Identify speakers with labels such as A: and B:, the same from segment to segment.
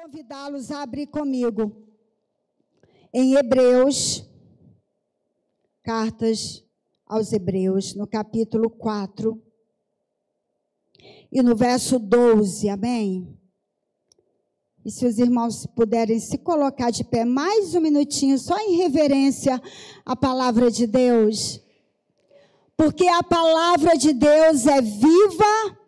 A: convidá-los a abrir comigo em Hebreus, cartas aos Hebreus, no capítulo 4 e no verso 12, amém? E se os irmãos puderem se colocar de pé mais um minutinho, só em reverência à palavra de Deus, porque a palavra de Deus é viva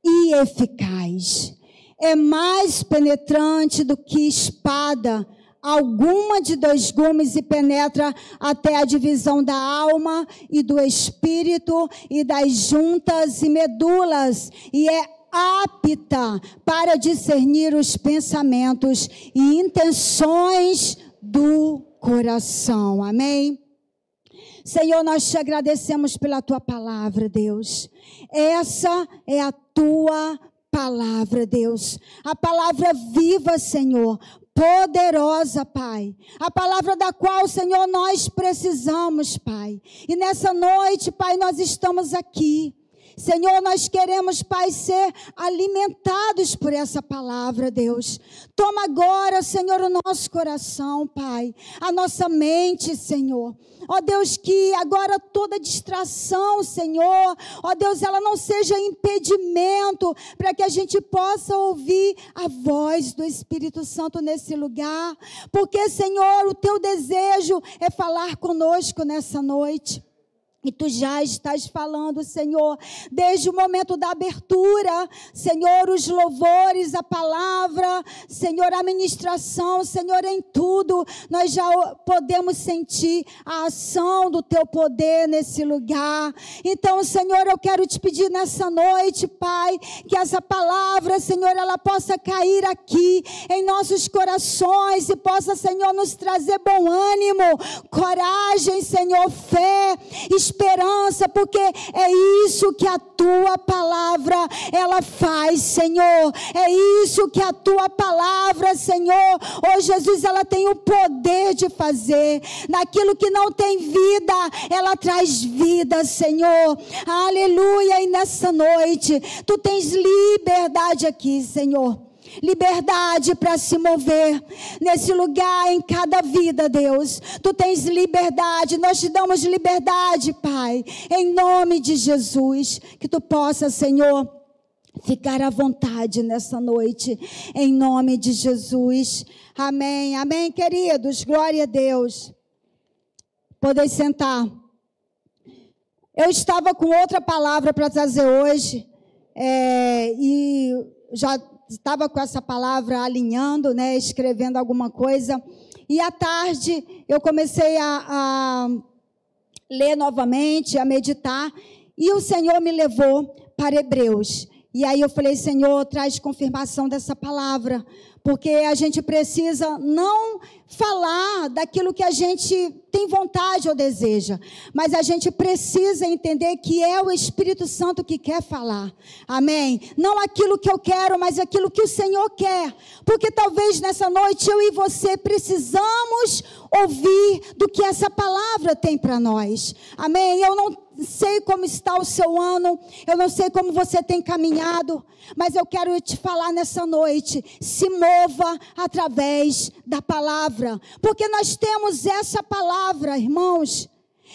A: e eficaz, é mais penetrante do que espada alguma de 2 gumes e penetra até a divisão da alma e do espírito e das juntas e medulas, e é apta para discernir os pensamentos e intenções do coração. Amém? Senhor, nós te agradecemos pela tua palavra, Deus. Essa é a tua palavra, Deus. A palavra viva, Senhor, poderosa, Pai. A palavra da qual, Senhor, nós precisamos, Pai. E nessa noite, Pai, nós estamos aqui. Senhor, nós queremos, Pai, ser alimentados por essa palavra, Deus. Toma agora, Senhor, o nosso coração, Pai, a nossa mente, Senhor. Ó Deus, que agora toda distração, Senhor, ó Deus, ela não seja impedimento para que a gente possa ouvir a voz do Espírito Santo nesse lugar. Porque, Senhor, o teu desejo é falar conosco nessa noite. E tu já estás falando, Senhor, desde o momento da abertura, Senhor, os louvores, a palavra, Senhor, a ministração, Senhor, em tudo, nós já podemos sentir a ação do teu poder nesse lugar. Então, Senhor, eu quero te pedir nessa noite, Pai, que essa palavra, Senhor, ela possa cair aqui em nossos corações e possa, Senhor, nos trazer bom ânimo, coragem, Senhor, fé, esperança, porque é isso que a tua palavra, ela faz, Senhor. É isso que a tua palavra, Senhor, oh Jesus, ela tem o poder de fazer. Naquilo que não tem vida, ela traz vida, Senhor. Aleluia. E nessa noite, tu tens liberdade aqui, Senhor. Liberdade para se mover nesse lugar, em cada vida, Deus. Tu tens liberdade, nós te damos liberdade, Pai, em nome de Jesus. Que tu possa, Senhor, ficar à vontade nessa noite, em nome de Jesus. Amém, amém, queridos, glória a Deus. Podem sentar. Eu estava com outra palavra para trazer hoje, e já estava com essa palavra alinhando, né, escrevendo alguma coisa. E à tarde eu comecei a ler novamente, a meditar. E o Senhor me levou para Hebreus. E aí eu falei, Senhor, traz confirmação dessa palavra. Porque a gente precisa não falar daquilo que a gente tem vontade ou deseja, mas a gente precisa entender que é o Espírito Santo que quer falar, amém? Não aquilo que eu quero, mas aquilo que o Senhor quer, porque talvez nessa noite eu e você precisamos ouvir do que essa palavra tem para nós, amém? Eu não sei como está o seu ano, eu não sei como você tem caminhado, mas eu quero te falar nessa noite, se mova através da palavra, porque nós temos essa palavra, irmãos,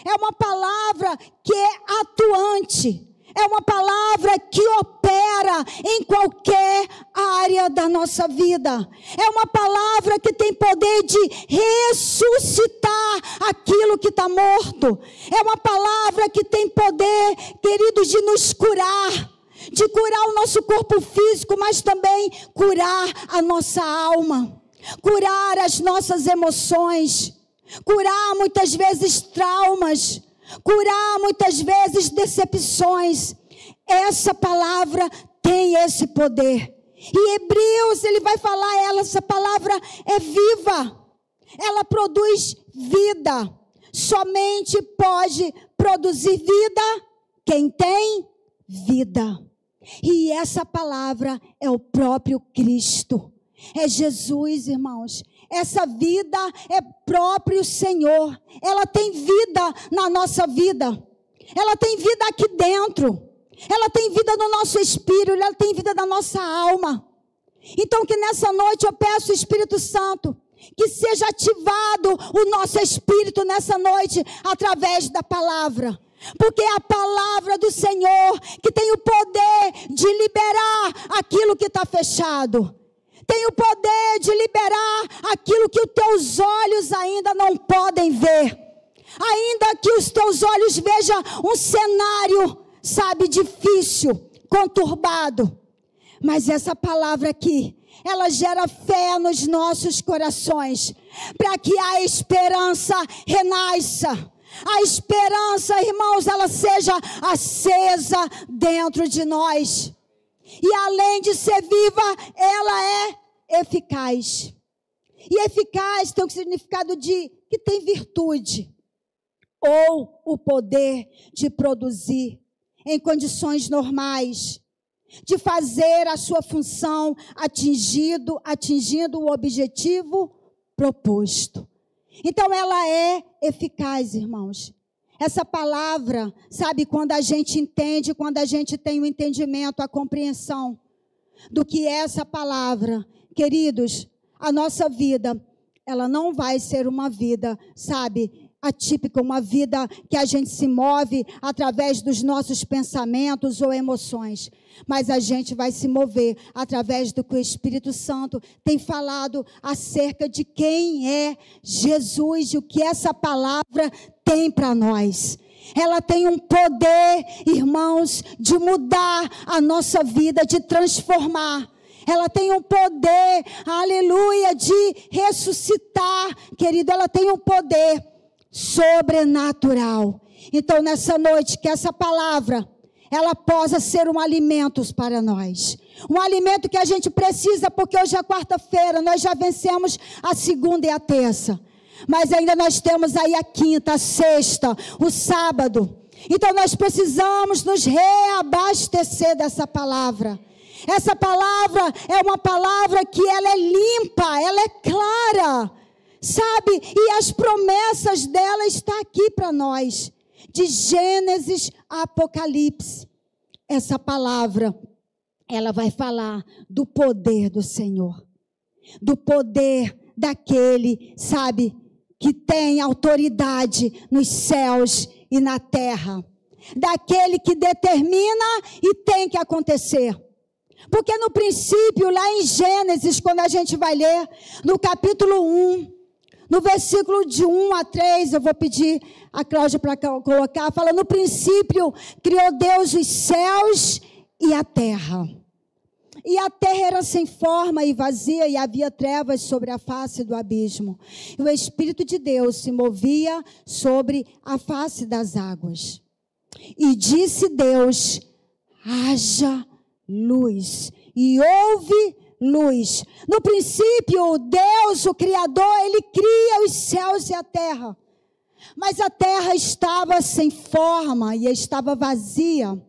A: é uma palavra que é atuante, é uma palavra que opera em qualquer área da nossa vida. É uma palavra que tem poder de ressuscitar aquilo que está morto. É uma palavra que tem poder, queridos, de nos curar. De curar o nosso corpo físico, mas também curar a nossa alma. Curar as nossas emoções. Curar muitas vezes traumas. Curar muitas vezes decepções. Essa palavra tem esse poder. E Hebreus, ele vai falar, essa palavra é viva. Ela produz vida. Somente pode produzir vida quem tem vida. E essa palavra é o próprio Cristo. É Jesus, irmãos. Essa vida é próprio Senhor. Ela tem vida na nossa vida. Ela tem vida aqui dentro. Ela tem vida no nosso espírito. Ela tem vida na nossa alma. Então que nessa noite eu peço, Espírito Santo, que seja ativado o nosso espírito nessa noite através da palavra. Porque é a palavra do Senhor que tem o poder de liberar aquilo que está fechado. Tem o poder de liberar aquilo que os teus olhos ainda não podem ver. Ainda que os teus olhos vejam um cenário, sabe, difícil, conturbado. Mas essa palavra aqui, ela gera fé nos nossos corações, para que a esperança renasça. A esperança, irmãos, ela seja acesa dentro de nós. E além de ser viva, ela é eficaz. E eficaz tem o significado de que tem virtude, ou o poder de produzir em condições normais, de fazer a sua função atingindo o objetivo proposto. Então ela é eficaz, irmãos. Essa palavra, sabe, quando a gente entende, quando a gente tem o entendimento, a compreensão do que é essa palavra, queridos, a nossa vida, ela não vai ser uma vida, sabe, atípica, uma vida que a gente se move através dos nossos pensamentos ou emoções, mas a gente vai se mover através do que o Espírito Santo tem falado acerca de quem é Jesus e o que essa palavra tem para nós. Ela tem um poder, irmãos, de mudar a nossa vida, de transformar. Ela tem um poder, aleluia, de ressuscitar, querido. Ela tem um poder sobrenatural. Então, nessa noite, que essa palavra, ela possa ser um alimento para nós. Um alimento que a gente precisa, porque hoje é quarta-feira, nós já vencemos a segunda e a terça. Mas ainda nós temos aí a quinta, a sexta, o sábado. Então, nós precisamos nos reabastecer dessa palavra. Essa palavra é uma palavra que ela é limpa, ela é clara, sabe? E as promessas dela estão aqui para nós. De Gênesis a Apocalipse. Essa palavra, ela vai falar do poder do Senhor. Do poder daquele, sabe, que tem autoridade nos céus e na terra. Daquele que determina e tem que acontecer. Porque no princípio, lá em Gênesis, quando a gente vai ler, no capítulo 1, no versículo de 1 a 3, eu vou pedir a Cláudia para colocar, fala, no princípio, criou Deus os céus e a terra. E a terra era sem forma e vazia, e havia trevas sobre a face do abismo. E o Espírito de Deus se movia sobre a face das águas. E disse Deus, haja luz. E houve luz. No princípio, Deus, o Criador, Ele cria os céus e a terra. Mas a terra estava sem forma e estava vazia.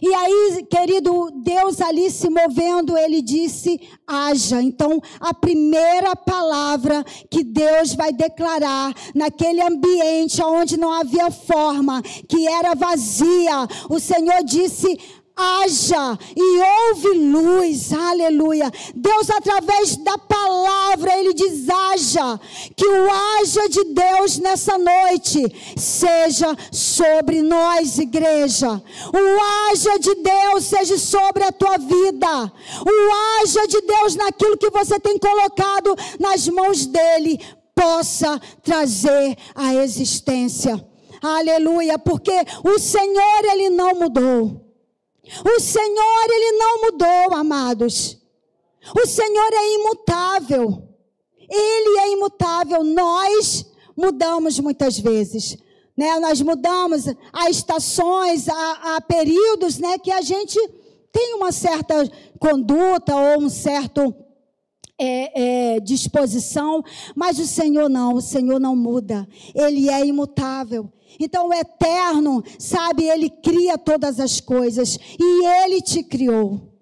A: E aí, querido, Deus ali se movendo, Ele disse, haja. Então, a primeira palavra que Deus vai declarar naquele ambiente onde não havia forma, que era vazia, o Senhor disse, haja, e houve luz, aleluia. Deus, através da palavra, Ele diz, haja, que o haja de Deus nessa noite seja sobre nós, igreja. O haja de Deus seja sobre a tua vida. O haja de Deus naquilo que você tem colocado nas mãos dEle, possa trazer a existência, aleluia, porque o Senhor, Ele não mudou. O Senhor, Ele não mudou, amados. O Senhor é imutável. Ele é imutável. Nós mudamos muitas vezes, né? Nós mudamos a estações, a períodos, né? Que a gente tem uma certa conduta ou um certo disposição, mas o Senhor não muda. Ele é imutável. Então o eterno, sabe, Ele cria todas as coisas e Ele te criou.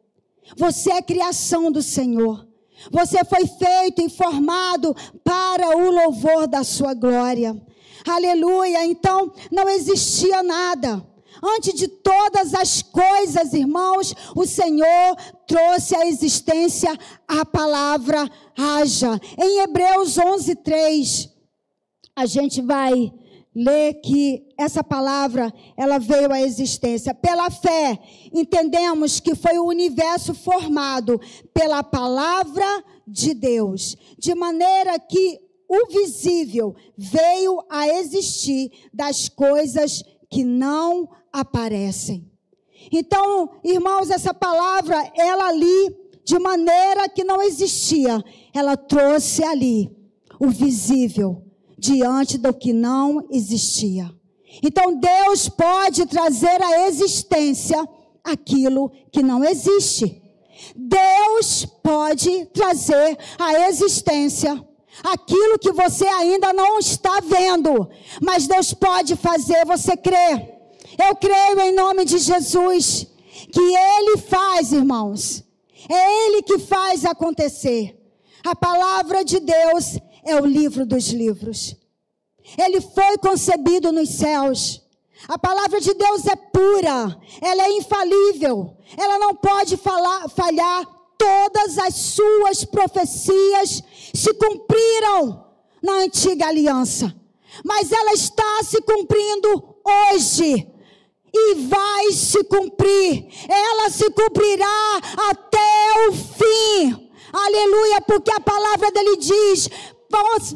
A: Você é criação do Senhor. Você foi feito e formado para o louvor da sua glória. Aleluia. Então não existia nada Antes de todas as coisas, irmãos, o Senhor trouxe à existência a palavra haja. Em Hebreus 11:3, a gente vai ler que essa palavra, ela veio à existência. Pela fé, entendemos que foi o universo formado pela palavra de Deus, de maneira que o visível veio a existir das coisas que não aparecem. Então, irmãos, essa palavra, ela ali, de maneira que não existia, ela trouxe ali o visível diante do que não existia. Então, Deus pode trazer à existência aquilo que não existe. Deus pode trazer à existência aquilo que você ainda não está vendo, mas Deus pode fazer você crer. Eu creio em nome de Jesus que Ele faz, irmãos. É Ele que faz acontecer. A palavra de Deus é o livro dos livros. Ele foi concebido nos céus. A palavra de Deus é pura, ela é infalível, ela não pode falhar. Todas as suas profecias se cumpriram na antiga aliança, mas ela está se cumprindo hoje e vai se cumprir. Ela se cumprirá até o fim. Aleluia, porque a palavra dele diz: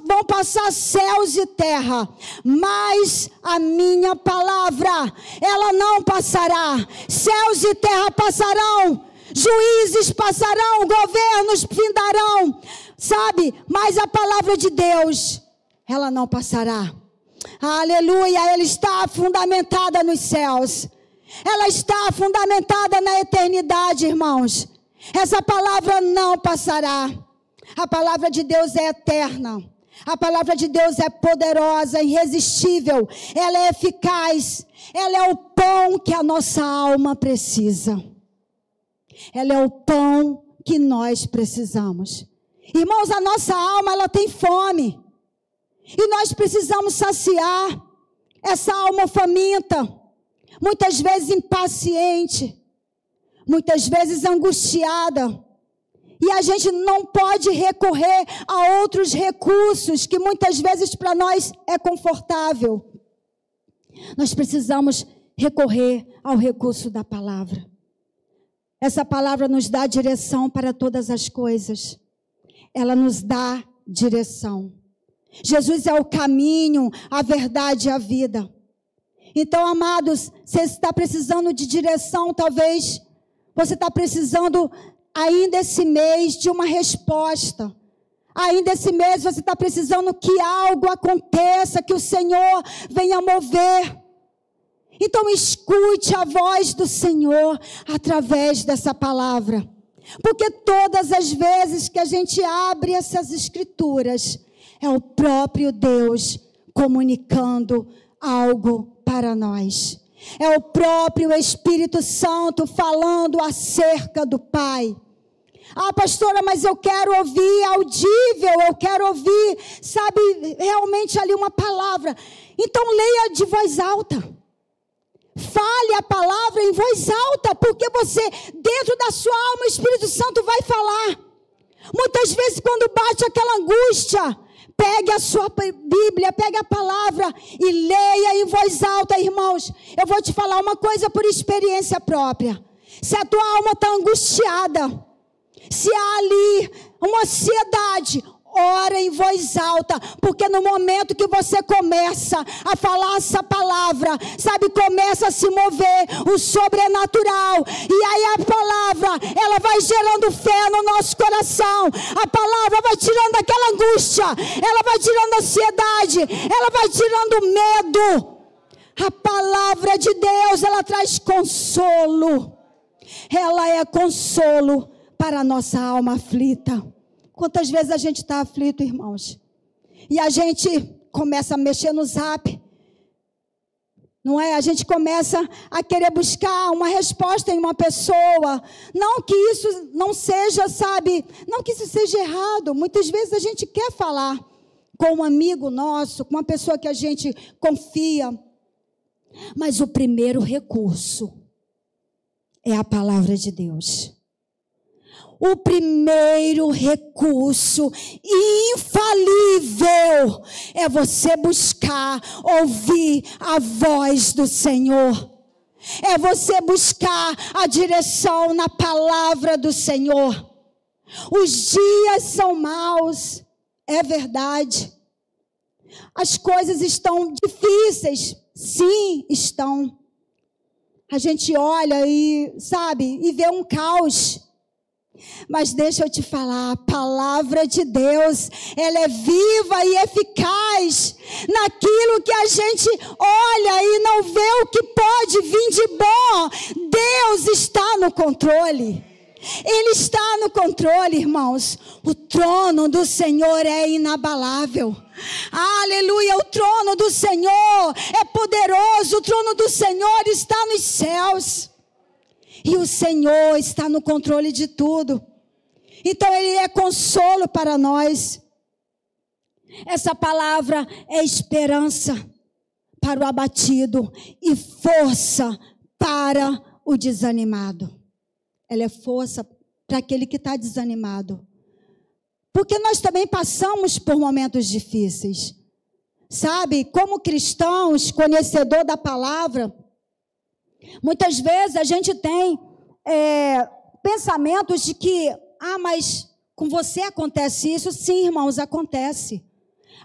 A: vão passar céus e terra, mas a minha palavra, ela não passará. Céus e terra passarão, juízes passarão, governos findarão, sabe? Mas a palavra de Deus, ela não passará. Aleluia, ela está fundamentada nos céus. Ela está fundamentada na eternidade, irmãos. Essa palavra não passará. A palavra de Deus é eterna. A palavra de Deus é poderosa, irresistível. Ela é eficaz. Ela é o pão que a nossa alma precisa. Ela é o pão que nós precisamos. Irmãos, a nossa alma, ela tem fome. E nós precisamos saciar essa alma faminta. Muitas vezes impaciente. Muitas vezes angustiada. E a gente não pode recorrer a outros recursos que muitas vezes para nós é confortável. Nós precisamos recorrer ao recurso da palavra. Essa palavra nos dá direção para todas as coisas. Ela nos dá direção. Jesus é o caminho, a verdade e a vida. Então, amados, você está precisando de direção, talvez você está precisando ainda esse mês de uma resposta. Ainda esse mês você está precisando que algo aconteça, que o Senhor venha mover. Então escute a voz do Senhor através dessa palavra. Porque todas as vezes que a gente abre essas escrituras, é o próprio Deus comunicando algo para nós. É o próprio Espírito Santo falando acerca do Pai. Ah, pastora, mas eu quero ouvir audível, eu quero ouvir, sabe, realmente ali uma palavra. Então leia de voz alta. Fale a palavra em voz alta, porque você, dentro da sua alma, o Espírito Santo vai falar. Muitas vezes quando bate aquela angústia, pegue a sua Bíblia, pegue a palavra e leia em voz alta, irmãos. Eu vou te falar uma coisa por experiência própria. Se a tua alma está angustiada, se há ali uma ansiedade, ora em voz alta, porque no momento que você começa a falar essa palavra, sabe, começa a se mover o sobrenatural, e aí a palavra, ela vai gerando fé no nosso coração, a palavra vai tirando aquela angústia, ela vai tirando a ansiedade, ela vai tirando o medo. A palavra de Deus, ela traz consolo, ela é consolo para a nossa alma aflita. Quantas vezes a gente está aflito, irmãos? E a gente começa a mexer no zap. Não é? A gente começa a querer buscar uma resposta em uma pessoa. Não que isso não seja, sabe? Não que isso seja errado. Muitas vezes a gente quer falar com um amigo nosso, com uma pessoa que a gente confia. Mas o primeiro recurso é a palavra de Deus. O primeiro recurso infalível é você buscar ouvir a voz do Senhor. É você buscar a direção na palavra do Senhor. Os dias são maus, é verdade. As coisas estão difíceis, sim, estão. A gente olha e, sabe, e vê um caos. Mas deixa eu te falar, a palavra de Deus, ela é viva e eficaz naquilo que a gente olha e não vê o que pode vir de bom. Deus está no controle. Ele está no controle, irmãos. O trono do Senhor é inabalável. Aleluia, o trono do Senhor é poderoso. O trono do Senhor está nos céus. E o Senhor está no controle de tudo. Então Ele é consolo para nós. Essa palavra é esperança para o abatido e força para o desanimado. Ela é força para aquele que está desanimado. Porque nós também passamos por momentos difíceis. Sabe, como cristãos, conhecedor da palavra, muitas vezes a gente tem pensamentos de que, mas com você acontece isso? Sim, irmãos, acontece.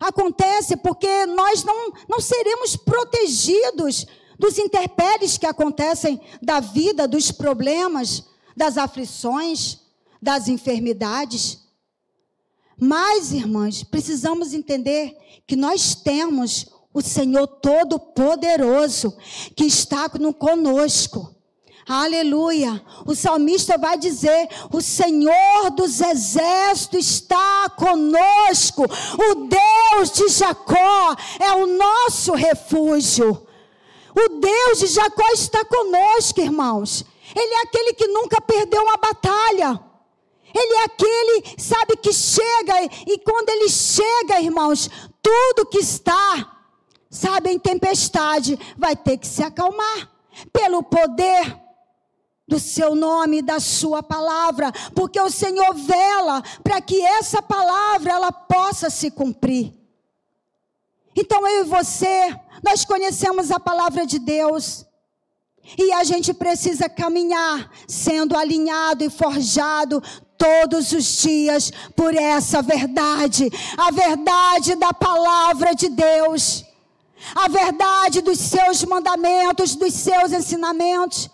A: Acontece porque nós não seremos protegidos dos intempéries que acontecem da vida, dos problemas, das aflições, das enfermidades. Mas, irmãs, precisamos entender que nós temos o Senhor Todo-Poderoso que está conosco. Aleluia. O salmista vai dizer: o Senhor dos exércitos está conosco. O Deus de Jacó é o nosso refúgio. O Deus de Jacó está conosco, irmãos. Ele é aquele que nunca perdeu uma batalha. Ele é aquele, sabe, que chega, e quando ele chega, irmãos, tudo que está, sabe, em tempestade, vai ter que se acalmar, pelo poder do seu nome e da sua palavra, porque o Senhor vela para que essa palavra, ela possa se cumprir. Então eu e você, nós conhecemos a palavra de Deus, e a gente precisa caminhar, sendo alinhado e forjado todos os dias por essa verdade, a verdade da palavra de Deus, a verdade dos seus mandamentos, dos seus ensinamentos.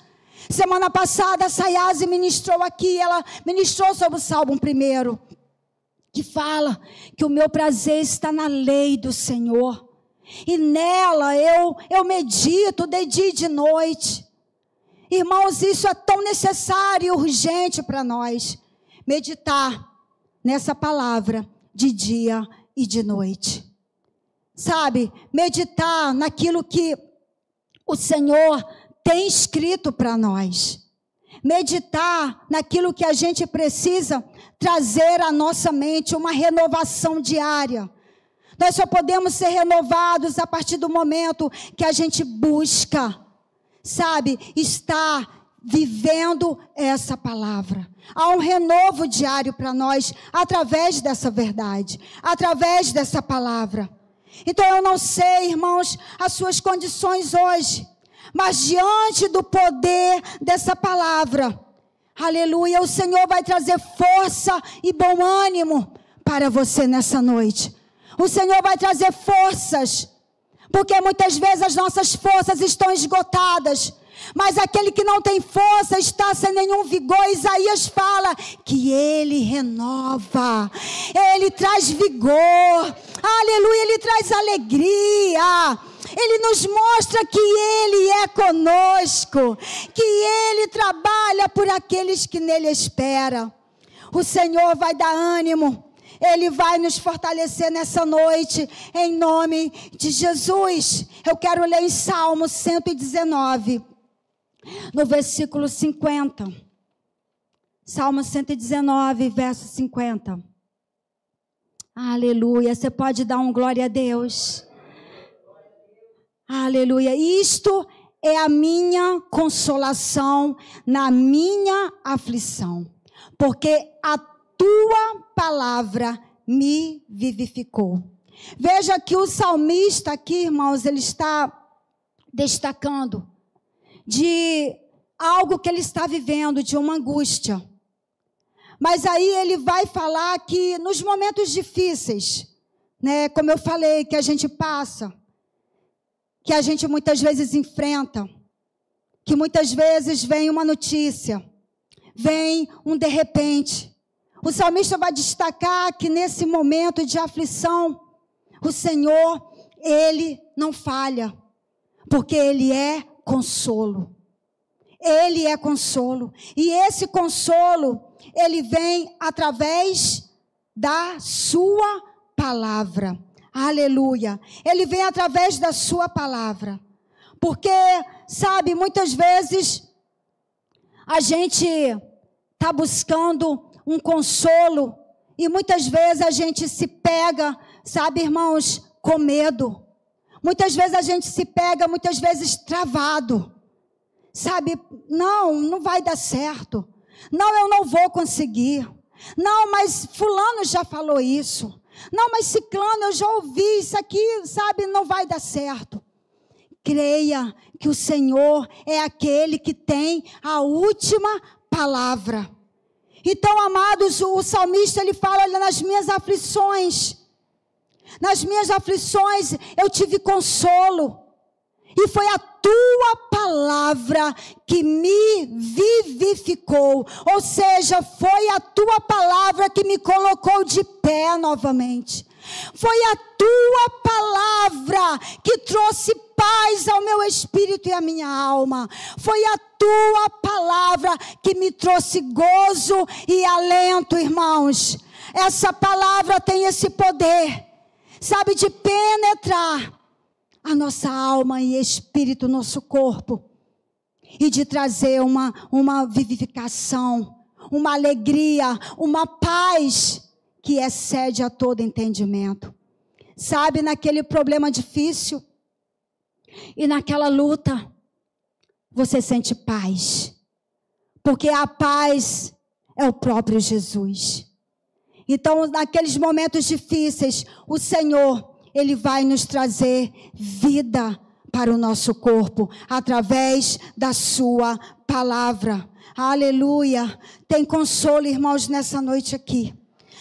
A: Semana passada a Sayase ministrou aqui, ela ministrou sobre o Salmo 1, que fala que o meu prazer está na lei do Senhor, e nela eu medito de dia e de noite. Irmãos, isso é tão necessário e urgente para nós, meditar nessa palavra de dia e de noite. Sabe, meditar naquilo que o Senhor tem escrito para nós. Meditar naquilo que a gente precisa trazer à nossa mente, uma renovação diária. Nós só podemos ser renovados a partir do momento que a gente busca, sabe, estar vivendo essa palavra. Há um renovo diário para nós, através dessa verdade, através dessa palavra. Então eu não sei, irmãos, as suas condições hoje, mas diante do poder dessa palavra, aleluia, o Senhor vai trazer força e bom ânimo para você nessa noite. O Senhor vai trazer forças, porque muitas vezes as nossas forças estão esgotadas, mas aquele que não tem força está sem nenhum vigor. Isaías fala que Ele renova, Ele traz vigor, aleluia, Ele traz alegria. Ele nos mostra que Ele é conosco, que Ele trabalha por aqueles que nele esperam. O Senhor vai dar ânimo, Ele vai nos fortalecer nessa noite, em nome de Jesus. Eu quero ler em Salmo 119, no versículo 50. Salmo 119, verso 50. Aleluia, você pode dar um glória a Deus? Aleluia. Isto é a minha consolação na minha aflição, porque a tua palavra me vivificou. Veja que o salmista aqui, irmãos, ele está destacando de algo que ele está vivendo, de uma angústia. Mas aí ele vai falar que nos momentos difíceis, né, como eu falei, que a gente passa, que a gente muitas vezes enfrenta, que muitas vezes vem uma notícia, vem um de repente. O salmista vai destacar que nesse momento de aflição, o Senhor, Ele não falha, porque Ele é consolo. Ele é consolo. E esse consolo, ele vem através da sua palavra. Aleluia. Ele vem através da sua palavra. Porque, sabe, muitas vezes a gente está buscando um consolo e muitas vezes a gente se pega, sabe, irmãos, com medo. Muitas vezes a gente se pega, muitas vezes travado. Sabe, não vai dar certo. Não, eu não vou conseguir. Não, mas fulano já falou isso. Não, mas ciclano, eu já ouvi isso aqui, sabe, não vai dar certo. Creia que o Senhor é aquele que tem a última palavra. Então, amados, o salmista, ele fala, olha, nas minhas aflições eu tive consolo. E foi a tua palavra que me vivificou. Ou seja, foi a tua palavra que me colocou de pé novamente. Foi a tua palavra que trouxe paz ao meu espírito e à minha alma. Foi a tua palavra que me trouxe gozo e alento, irmãos. Essa palavra tem esse poder, sabe, de penetrar a nossa alma e espírito, nosso corpo, e de trazer uma vivificação, uma alegria, uma paz que excede a todo entendimento. Sabe, naquele problema difícil e naquela luta, você sente paz, porque a paz é o próprio Jesus. Então, naqueles momentos difíceis, o Senhor, Ele vai nos trazer vida para o nosso corpo, através da sua palavra. Aleluia. Tem consolo, irmãos, nessa noite aqui.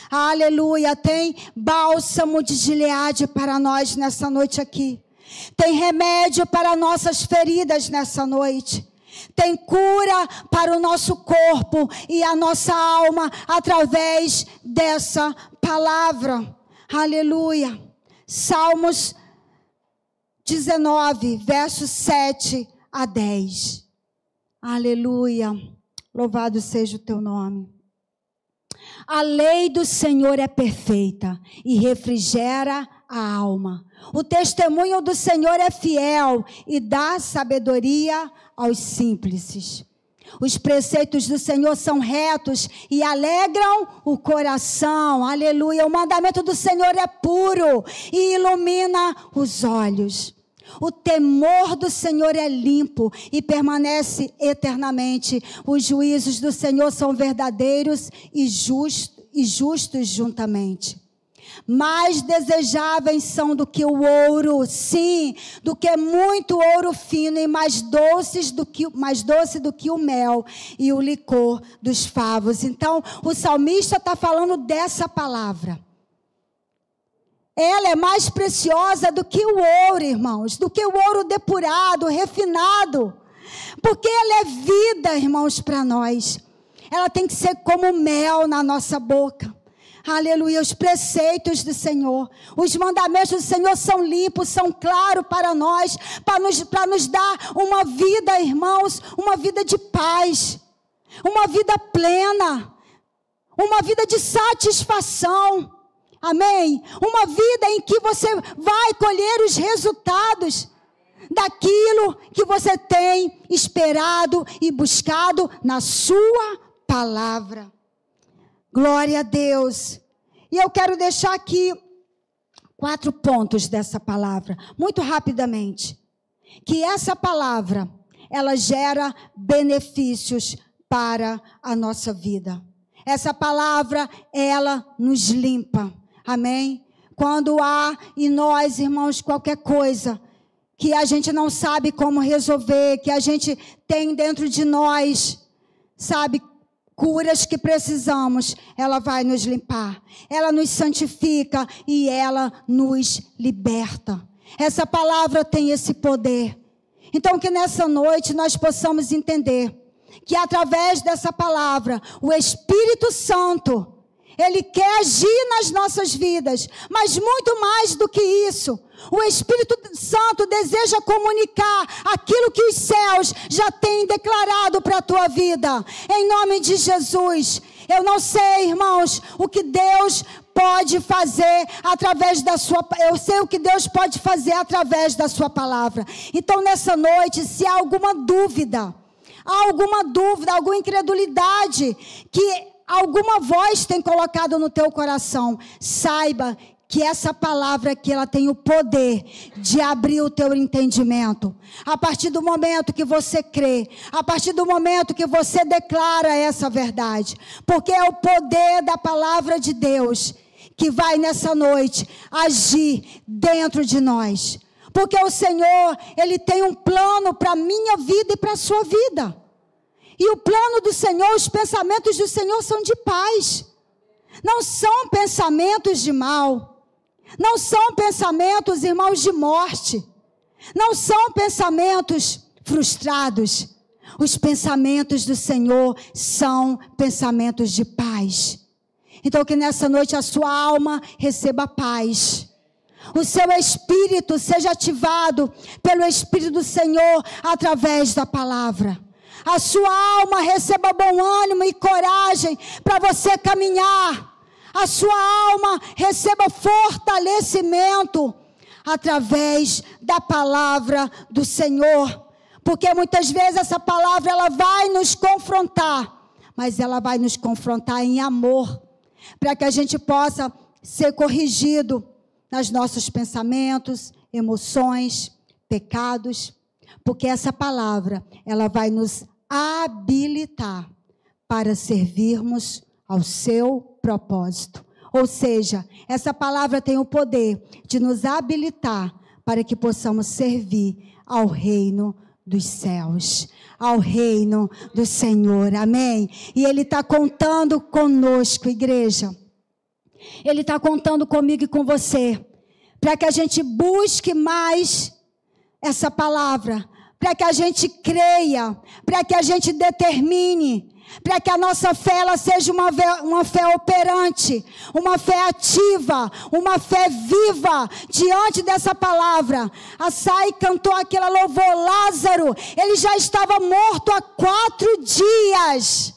A: Aleluia. Tem bálsamo de Gileade para nós nessa noite aqui. Tem remédio para nossas feridas nessa noite. Tem cura para o nosso corpo e a nossa alma através dessa palavra. Aleluia. Salmos 19, versos 7 a 10. Aleluia. Louvado seja o teu nome. A lei do Senhor é perfeita e refrigera a alma. O testemunho do Senhor é fiel e dá sabedoria aos simples. Os preceitos do Senhor são retos e alegram o coração. Aleluia. O mandamento do Senhor é puro e ilumina os olhos. O temor do Senhor é limpo e permanece eternamente. Os juízos do Senhor são verdadeiros e justos juntamente. Mais desejáveis são do que o ouro, sim, do que muito ouro fino, e mais doce do que o mel e o licor dos favos. Então, o salmista está falando dessa palavra. Ela é mais preciosa do que o ouro, irmãos, do que o ouro depurado, refinado, porque ela é vida, irmãos, para nós. Ela tem que ser como mel na nossa boca. Aleluia, os preceitos do Senhor, os mandamentos do Senhor são limpos, são claros para nós, para nos dar uma vida, irmãos, uma vida de paz, uma vida plena, uma vida de satisfação, amém? Uma vida em que você vai colher os resultados daquilo que você tem esperado e buscado na sua palavra. Glória a Deus. E eu quero deixar aqui 4 pontos dessa palavra, muito rapidamente. que essa palavra, ela gera benefícios para a nossa vida. Essa palavra, ela nos limpa. Amém? Quando há em nós, irmãos, qualquer coisa que a gente não sabe como resolver, que a gente tem dentro de nós, sabe, curas que precisamos, ela vai nos limpar. Ela nos santifica e ela nos liberta. Essa palavra tem esse poder. Então, que nessa noite nós possamos entender que através dessa palavra, o Espírito Santo, ele quer agir nas nossas vidas, mas muito mais do que isso, o Espírito Santo deseja comunicar aquilo que os céus já têm declarado para a tua vida, em nome de Jesus. Eu não sei, irmãos, o que Deus pode fazer através da sua... Eu sei o que Deus pode fazer através da sua palavra. Então, nessa noite, se há alguma dúvida, alguma incredulidade que alguma voz tem colocado no teu coração, saiba que essa palavra aqui, ela tem o poder de abrir o teu entendimento. A partir do momento que você crê, a partir do momento que você declara essa verdade, porque é o poder da palavra de Deus que vai nessa noite agir dentro de nós. Porque o Senhor, Ele tem um plano para a minha vida e para a sua vida. E o plano do Senhor, os pensamentos do Senhor são de paz. Não são pensamentos de mal. Não são pensamentos, irmãos, de morte. Não são pensamentos frustrados. Os pensamentos do Senhor são pensamentos de paz. Então, que nessa noite a sua alma receba paz. O seu espírito seja ativado pelo Espírito do Senhor através da palavra. A sua alma receba bom ânimo e coragem para você caminhar. A sua alma receba fortalecimento através da palavra do Senhor. Porque muitas vezes essa palavra, ela vai nos confrontar. Mas ela vai nos confrontar em amor. Para que a gente possa ser corrigido nos nossos pensamentos, emoções, pecados. Porque essa palavra, ela vai nos habilitar para servirmos ao seu propósito. Ou seja, essa palavra tem o poder de nos habilitar para que possamos servir ao reino dos céus, ao reino do Senhor, amém? E Ele está contando conosco, igreja. Ele está contando comigo e com você, para que a gente busque mais essa palavra, para que a gente creia, para que a gente determine, para que a nossa fé, ela seja uma fé operante, uma fé ativa, uma fé viva diante dessa palavra. A Sai cantou aquele louvor, Lázaro, ele já estava morto há 4 dias,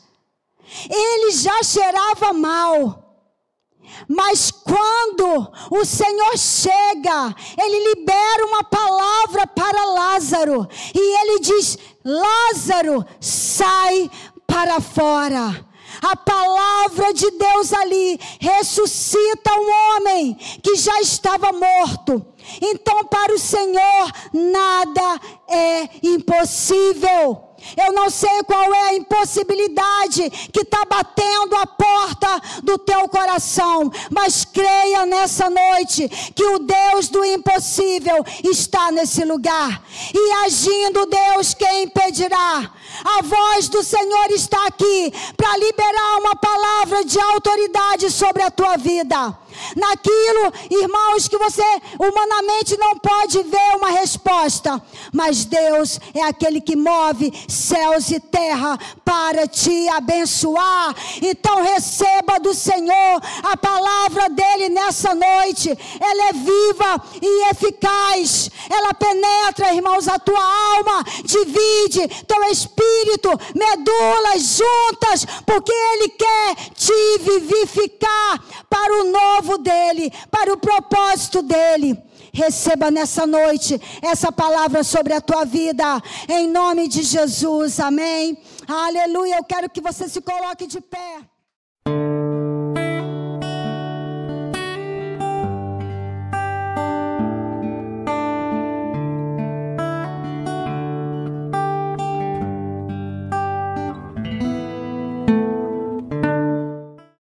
A: ele já cheirava mal. Mas quando o Senhor chega, Ele libera uma palavra para Lázaro. E Ele diz, Lázaro, sai para fora. A palavra de Deus ali ressuscita um homem que já estava morto. Então para o Senhor nada é impossível. Eu não sei qual é a impossibilidade que está batendo a porta do teu coração, mas creia nessa noite que o Deus do impossível está nesse lugar. E agindo Deus, quem impedirá? A voz do Senhor está aqui para liberar uma palavra de autoridade sobre a tua vida. Naquilo, irmãos, que você humanamente não pode ver uma resposta, mas Deus é aquele que move céus e terra para te abençoar. Então receba do Senhor a palavra dele nessa noite. Ela é viva e eficaz, ela penetra, irmãos, a tua alma, divide teu espírito, medulas juntas, porque ele quer te vivificar para o novo dele, para o propósito dele. Receba nessa noite essa palavra sobre a tua vida, em nome de Jesus, amém? Aleluia. Eu quero que você se coloque de pé.